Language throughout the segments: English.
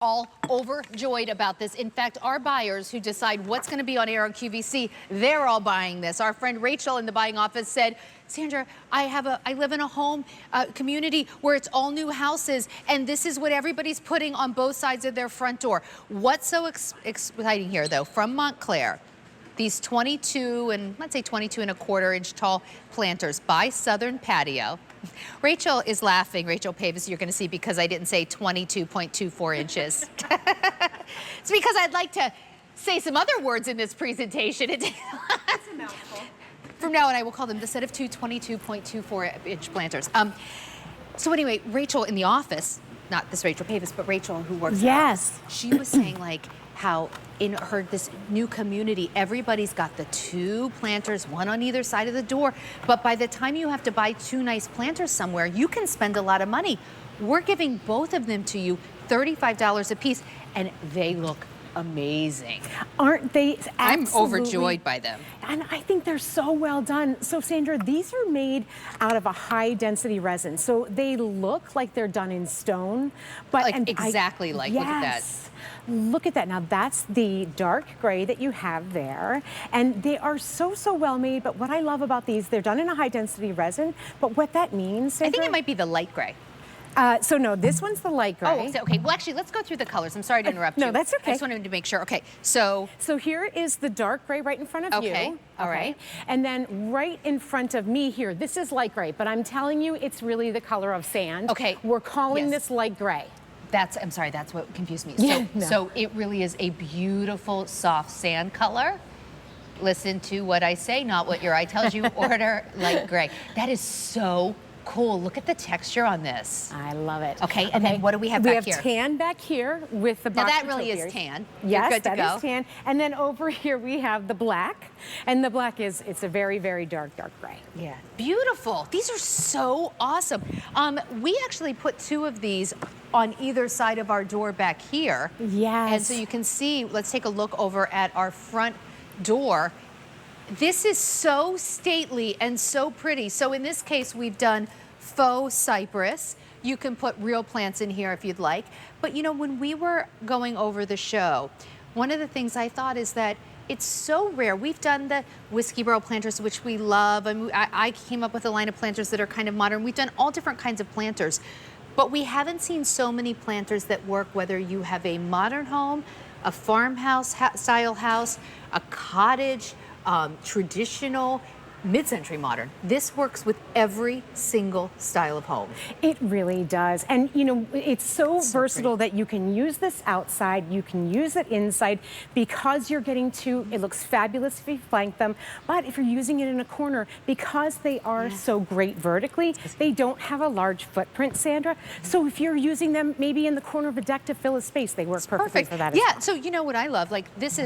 All overjoyed about this. In fact, our buyers who decide what's going to be on air on QVC, they're all buying this. Our friend Rachel in the buying office said, Sandra, I live in a home community where it's all new houses, and this is what everybody's putting on both sides of their front door. What's so exciting here, though, from Montclair, these 22 and let's say 22 and a quarter inch tall planters by Southern Patio. Rachel is laughing, Rachel Pavis, you're going to see, because I didn't say 22.24 inches. It's because I'd like to say some other words in this presentation. It's a mouthful. From now on, I will call them the set of two 22.24 inch planters. So anyway, Rachel in the office, not this Rachel Pavis, but Rachel who works there, she was saying like how in this new community, everybody's got the two planters, one on either side of the door. But by the time you have to buy two nice planters somewhere, you can spend a lot of money. We're giving both of them to you, $35 a piece, and they look amazing. Aren't they? Absolutely. I'm overjoyed by them. And I think they're so well done. So Sandra, these are made out of a high density resin. So they look like they're done in stone. But like exactly like, yes. Look at that. Look at that. Now that's the dark gray that you have there. And they are so well made. But what I love about these, they're done in a high density resin. But what that means, Sandra, I think it might be the light gray. So no, this one's the light gray. Oh, okay. Well, actually, let's go through the colors. I'm sorry to interrupt you. No, that's okay. I just wanted to make sure. Okay, so here is the dark gray right in front of you. Okay, all right. And then right in front of me here, this is light gray, but I'm telling you, it's really the color of sand. Okay. We're calling this light gray. I'm sorry, that's what confused me. So it really is a beautiful, soft sand color. Listen to what I say, not what your eye tells you. Order light gray. That is so cool. Look at the texture on this. I love it. Okay, and then what do we have back here? We have tan back here with the box. Now that really is tan. Yes, that is tan. And then over here we have the black. And the black it's a very dark gray. Yeah. Beautiful. These are so awesome. We actually put two of these on either side of our door back here. Yes. And so you can see, let's take a look over at our front door. This is so stately and so pretty. So in this case, we've done faux cypress. You can put real plants in here if you'd like. But you know, when we were going over the show, one of the things I thought is that it's so rare. We've done the whiskey barrel planters, which we love. And I came up with a line of planters that are kind of modern. We've done all different kinds of planters. But we haven't seen so many planters that work whether you have a modern home, a farmhouse style house, a cottage, traditional, mid-century modern. This works with every single style of home. It really does. And you know, it's so versatile that you can use this outside, you can use it inside, because you're getting two, it looks fabulous if you flank them, but if you're using it in a corner, because they are so great vertically, they don't have a large footprint, Sandra. So if you're using them maybe in the corner of a deck to fill a space, they work perfectly for that as well. So you know what I love? Like this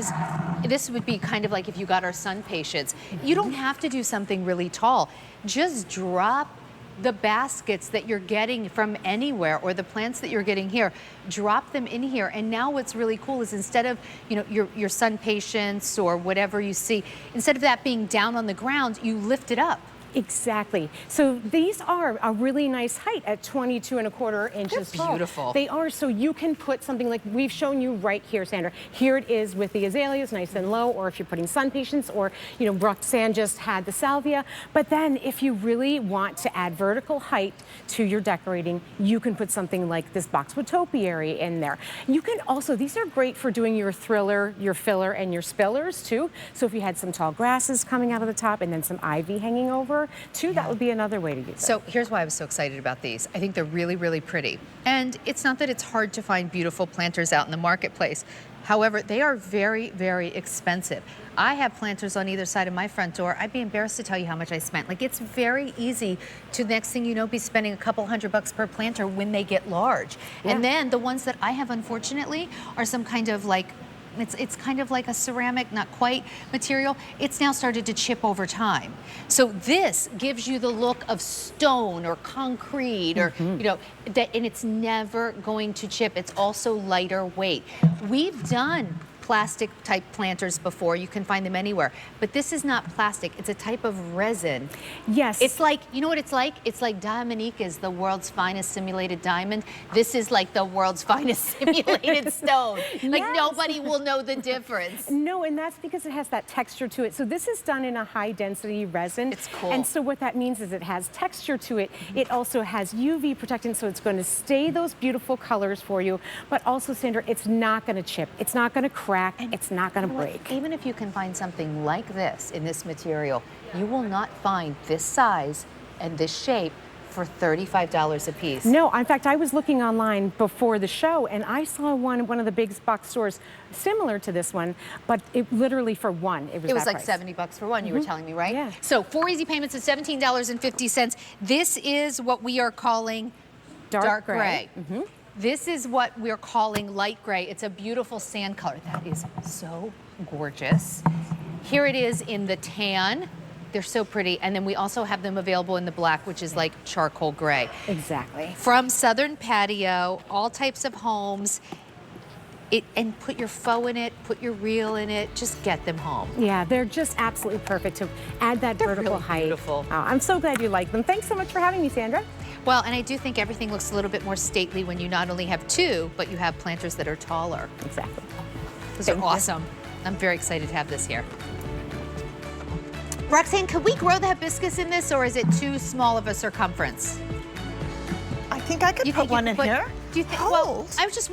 would be kind of like if you got our sun patients. You don't have to do something really tall. Just drop the baskets that you're getting from anywhere, or the plants that you're getting here, drop them in here. And now what's really cool is, instead of, you know, your sun patients or whatever you see, instead of that being down on the ground, you lift it up. Exactly. So these are a really nice height at 22 and a quarter inches tall. Beautiful. They are, so you can put something like we've shown you right here, Sandra. Here it is with the azaleas, nice and low, or if you're putting sun patients, or, you know, Roxanne just had the salvia. But then if you really want to add vertical height to your decorating, you can put something like this boxwood topiary in there. You can also, these are great for doing your thriller, your filler, and your spillers too. So if you had some tall grasses coming out of the top and then some ivy hanging over, that would be another way to use it. So here's why I was so excited about these. I think they're really pretty. And it's not that it's hard to find beautiful planters out in the marketplace. However, they are very expensive. I have planters on either side of my front door. I'd be embarrassed to tell you how much I spent. Like, it's very easy to, next thing you know, be spending a couple $100 per planter when they get large. And then the ones that I have, unfortunately, are some kind of like, it's kind of like a ceramic, not quite material. It's now started to chip over time. So this gives you the look of stone or concrete, or you know, and it's never going to chip. It's also lighter weight. We've done plastic type planters before. You can find them anywhere. But this is not plastic. It's a type of resin. Yes. It's like, you know what it's like? It's like Dominique is the world's finest simulated diamond. This is like the world's finest simulated stone. Like Yes. nobody will know the difference. No, and that's because it has that texture to it. So this is done in a high density resin. It's cool. And so what that means is it has texture to it. It also has UV protectant, so it's going to stay those beautiful colors for you. But also, Sandra, it's not going to chip. It's not going to crack. It's not going to break. Even if you can find something like this in this material, you will not find this size and this shape for $35 a piece. No, in fact, I was looking online before the show, and I saw one at one of the big box stores similar to this one, but it literally for one, it was like price. $70 for one, you were telling me, right? Yeah. So 4 easy payments of $17.50. This is what we are calling dark gray. This is what we're calling light gray. It's a beautiful sand color. That is so gorgeous. Here it is in the tan. They're so pretty. And then we also have them available in the black, which is like charcoal gray. Exactly. From Southern Patio, all types of homes. And put your faux in it, put your real in it, just get them home. Yeah, they're just absolutely perfect to add that vertical really height. beautiful. Oh, I'm so glad you like them. Thanks so much for having me, Sandra. Well, and I do think everything looks a little bit more stately when you not only have two, but you have planters that are taller. Exactly. Those are awesome. I'm very excited to have this here. Roxanne, could we grow the hibiscus in this, or is it too small of a circumference? I think I could put one in here. Do you think? Hold. Well, I was just